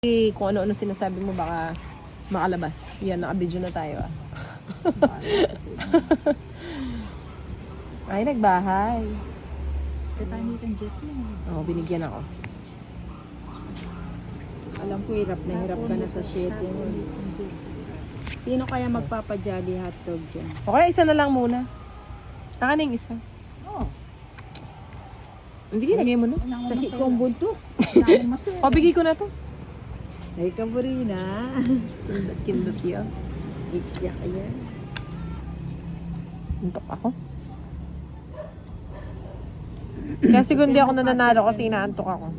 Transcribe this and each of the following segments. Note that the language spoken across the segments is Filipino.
Kung ano-ano sinasabi mo baka makalabas. Yan, naka-video na tayo ah. Ay, nagbahay. Katanitan Diyos lang. Oo, binigyan ako. Alam ko hirap na hirap ka na sa shit yun. Sino kaya magpapajali hotdog dyan? Okay, isa na lang muna. Saka na yung isa. Oo. Hindi, lagay mo na. Sa hikong buntok. O, bigay ko na to. Ay, kaburina. Kindot yun. Ikya kaya. Untok ako. Kasi kung di ako nananalo kasi inaantok ako.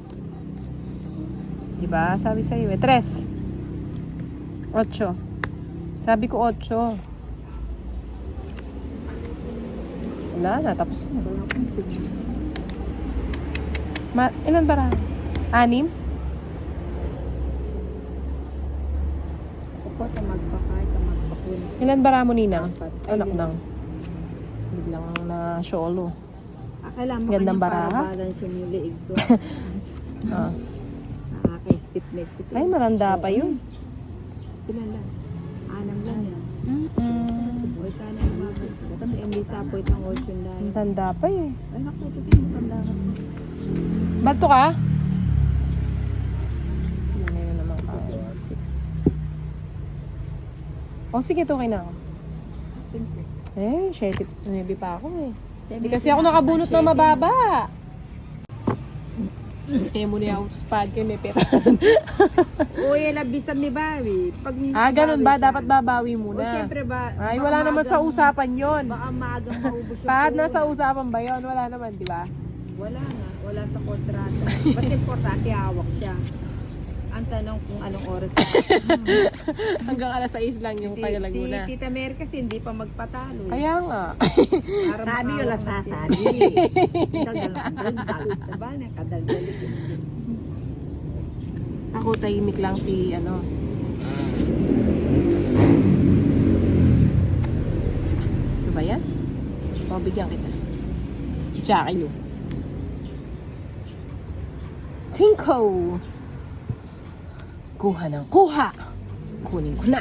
Diba? Sabi sa'yo eh. 3. 8. Sabi ko 8. Wala na, tapos na. Ilan ba? 6? Ako ta magpakay, ta magpakun. Ilan bara mo, Ninang? 4. Anak nang. Biglang na solo. Akala mo Gandang kanya baraha? para balance yung liig ko. Ah. Nakaka-stip neck ko. Ay, matanda pa yun. Ilan lang? 6 lang yan. Mm-mm. Uy, ka na lumabas. Kami hindi sapoy ng 8 dahil. Matanda pa eh. Ay, naku, ito matanda ka. Bato ka? Ngayon naman ka. 6. O sige, to na ako. Siyempre. Eh, 7 pa ako eh. Hindi kasi ako nakabunot na mababa. Eh, muna ako sa pad kayo, may pera. Uy, labisan ni Barry. Pag Ganun ba? siya. Dapat babawi O, muna. siyempre ba? Ay, baka wala naman sa maagang- usapan yon. Baka maagang maubos yung Pahad na phone. sa usapan ba yon? Wala naman, di ba? Wala na. Wala sa kontrata. Basta importante, hawak siya. Ang tanong kung anong oras. Hanggang alas 6 lang yung taga Laguna. Si Tita Mer kasi hindi pa magpatalo. Kaya nga. Para Sabi makahawak yun lang ng sasabi. Dagdal. Diba na? Kadaldal. Ako tahimik lang si ano. Ano ba yan? Pabigyan kita. Jackie Lu. 5. Kuha ng kuha. Kunin ko na.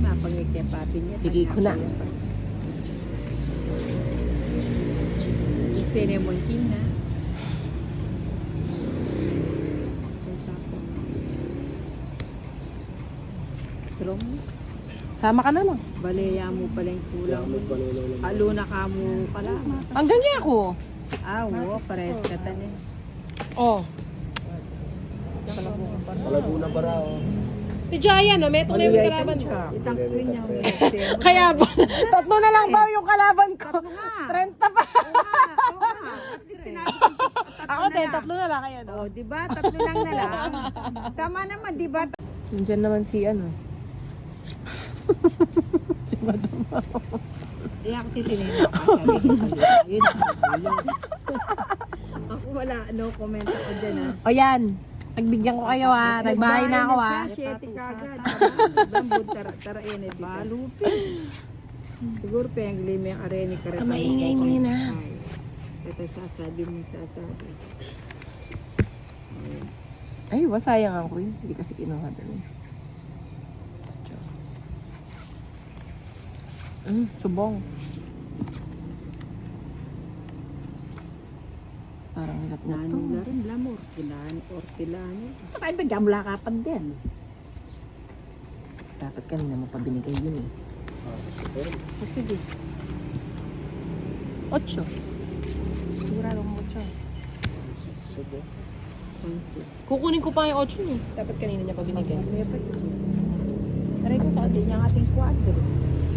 Napangit niya papi niya. Bigay ko na. Yung cinnamon king na. Strong. Sama ka na lang. Baleya mo pala yung kulang. Alo na ka mo pala. Hanggang niya ako. Oo, pares ka tanin. Oh. Laguna bara oh. Si Jaya, no? May tunay yung kalaban ko. Itang queen niya. Kaya ba? 3 na lang daw yung kalaban ko. 30 pa. At least sinabi ko, Ako din, 3 na lang kayo, no? oh, di ba? 3 lang na lang. Tama naman, di ba? Nandiyan naman si ano. Si Madam. Di ako titinignan ako. Sabi ko sa'yo. Yun ang ako wala, no comment ako dyan ha. O yan. Nagbigyan ko kayo ha. Nagbahay na ako ha. Siyete kagad. Bambod tara init. Balupi. Siguro pa yung limi ang areni ka rin. Kamaingay mo yun, ha? Ito sasabi mo sasabi. Ay, wasayang ako yun. Hindi kasi kinuha doon. Subong. Parang hilat na to. Nano na rin lamor. Ortilano. Ay, bigyan mo lang kapan din. Dapat kanina mo pa binigay yun eh. Sige. 8. Sigurado kong 8. Kukunin ko pa yung 8 niya. Dapat kanina niya pa binigay. Taray ko sa atin yung ating quadro.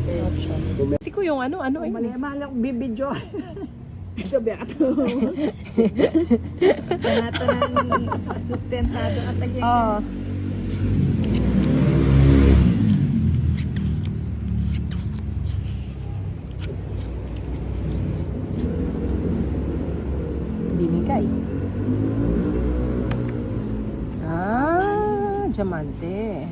8. Kasi ko yung ano eh. Mali-mali akong bibidyo. Sabi ako. Tanata ng asistentado at tagyan. Oo. Binigay. Diamante.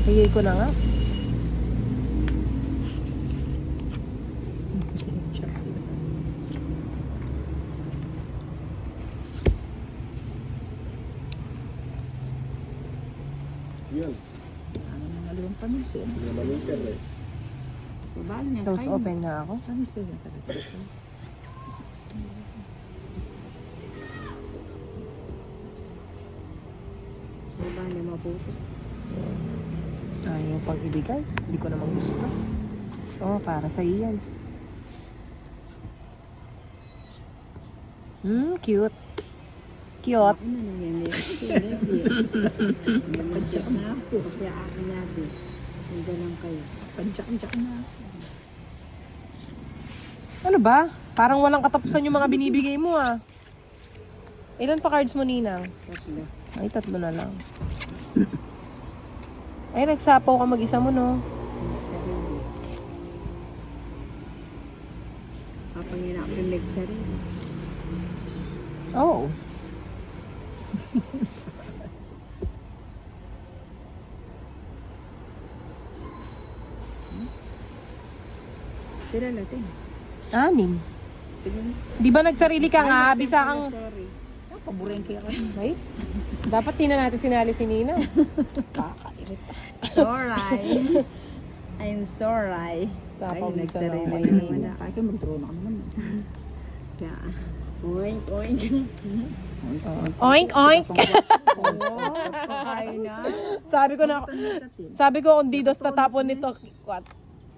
Bigay ko na nga. Ano nga limang paminsin. Babal niya. Close open nga ako. Paminsin yung talaga. Babal niya mabuti. Yung pag-ibigay. Hindi ko naman gusto. Oh, para sa iyan. Cute. Cute. Ano na yan? Napadyak na ako. Kaya akin natin. Hindi lang kayo. Padyak-jak na. Ano ba? Parang walang katapusan yung mga binibigay mo ah. Ilan pa cards mo, Ninang? Tatlo. Ay, 3 na lang. Ay, nagsapaw ka mag-isa mo, no? Sarili. Kapangin ako yung nagsarili. Oo. Tira natin. 6. Sige na. Di ba nagsarili ka nga? Bisa kang... Sorry. Paborin kaya ka. Ay, dapat di na natin sinali si Nina. Kakairit. Sorry. I'm sorry. Papawisa na nagsarili ako. na naman ako. Kaya kayo mag-draw na ka naman. Kaya, oink, oink. Oink, oink! Oo, kakain na. Sabi ko kung di dos tatapon nito, what?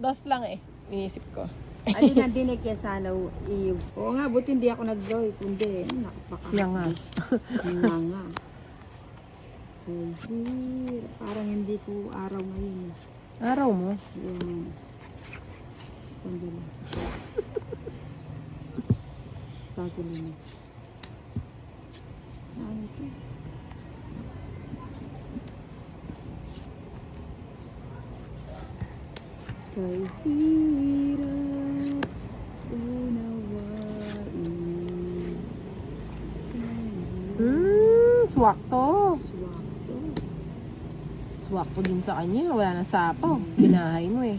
Dos lang eh. Iniisip ko. Alin ang dinig kaya sana i-use. Oo nga, buti hindi ako nag-draw eh. Kundi, nakapaka. Yan nga. Nga nga. Hindi, parang hindi ko araw ngayon. Araw mo. Yung, sandali. Sandali na. Ano ito? Kay hirap unawain. Swakto. Swakto. Swakto din sa kanya. Wala na sapaw. Binahay mo eh.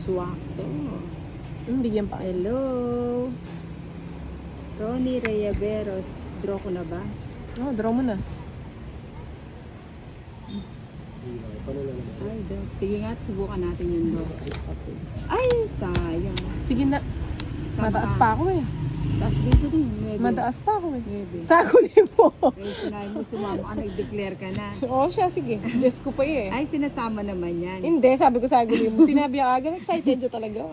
Swakto. Bigyan pa. Hello. Ronnie Reyaveros. Draw ko na ba? Oh, draw mo na. Ay, dos. Sige nga, subukan natin yung dos. Ay, sayang. Sige na. Mataas pa ako eh. Tapos dito din, maybe. Mataas pa ako eh. Maybe. Saguli mo. Ay, sinabi mo sumama ka, nag-declare ka na. Oo siya, sige. Diyos ko pa eh. Ay, sinasama naman yan. Hindi, sabi ko saguli mo. Sinabi ako agad, excited siya talaga.